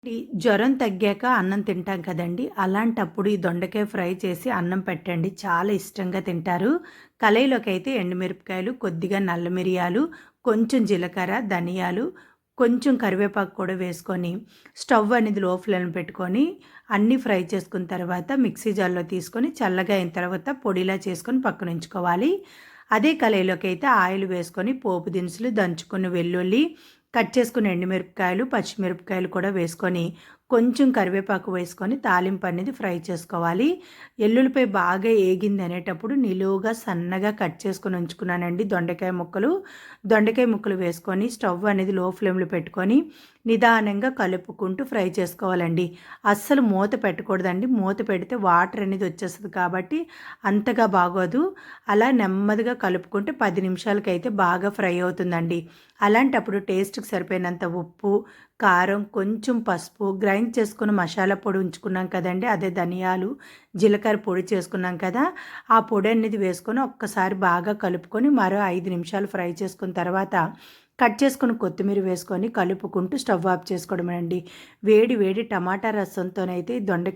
ఈ జ్వరం తగ్గాక అన్నం తింటాం కదండీ! అలాంటప్పుడు ఈ దొండకాయ ఫ్రై చేసి అన్నం పెట్టండి. చాలా ఇష్టంగా తింటారు. కళాయిలోకైతే ఎండుమిరపకాయలు, కొద్దిగా నల్ల మిరియాలు, కొంచెం జీలకర్ర, ధనియాలు, కొంచెం కరివేపాకు కూడా వేసుకొని స్టవ్ అనేది లో ఫ్లేమ్‌లో పెట్టుకొని అన్నీ ఫ్రై చేసుకున్న తర్వాత మిక్సీ జార్‌లో తీసుకొని చల్లగా అయిన తర్వాత పొడిలా చేసుకొని పక్కన ఉంచుకోవాలి. అదే కళాయిలోకైతే ఆయిల్ వేసుకొని పోపు దినుసులు, దంచుకున్న వెల్లుల్లి, కట్ చేసుకున్న ఎండుమిరపకాయలు, పచ్చిమిరపకాయలు కూడా వేసుకొని కొంచెం కరివేపాకు వేసుకొని తాలింపు అనేది ఫ్రై చేసుకోవాలి. ఎల్లుల్లిపాయ బాగా ఏగింది అనేటప్పుడు నిలువుగా సన్నగా కట్ చేసుకొని ఉంచుకున్నానండి దొండకాయ ముక్కలు. దొండకాయ ముక్కలు వేసుకొని స్టవ్ అనేది లో ఫ్లేమ్‌లో పెట్టుకొని నిదానంగా కలుపుకుంటూ ఫ్రై చేసుకోవాలండి. అస్సలు మూత పెట్టకూడదండి. మూత పెడితే వాటర్ అనేది వచ్చేస్తది కాబట్టి అంతగా బాగోదు. అలా నెమ్మదిగా కలుపుకుంటే 10 నిమిషాలకైతే బాగా ఫ్రై అవుతుందండి. అలాంటప్పుడు టేస్ట్‌కి సరిపోయినంత ఉప్పు, కారం, కొంచెం పసుపు, గ్రైండ్ చేసుకున్న మసాలా పొడి ఉంచుకున్నాం కదండీ! అదే ధనియాలు, జీలకర్ర పొడి చేసుకున్నాం కదా! ఆ పొడి అనేది వేసుకొని ఒక్కసారి బాగా కలుపుకొని మరో 5 నిమిషాలు ఫ్రై చేసుకున్న తర్వాత కట్ చేసుకున్న కొత్తిమీర వేసుకొని కలుపుకుంటూ స్టవ్ ఆఫ్ చేసుకోవడమేనండి. వేడి వేడి టమాటా రసంతోనైతే దొండకాయ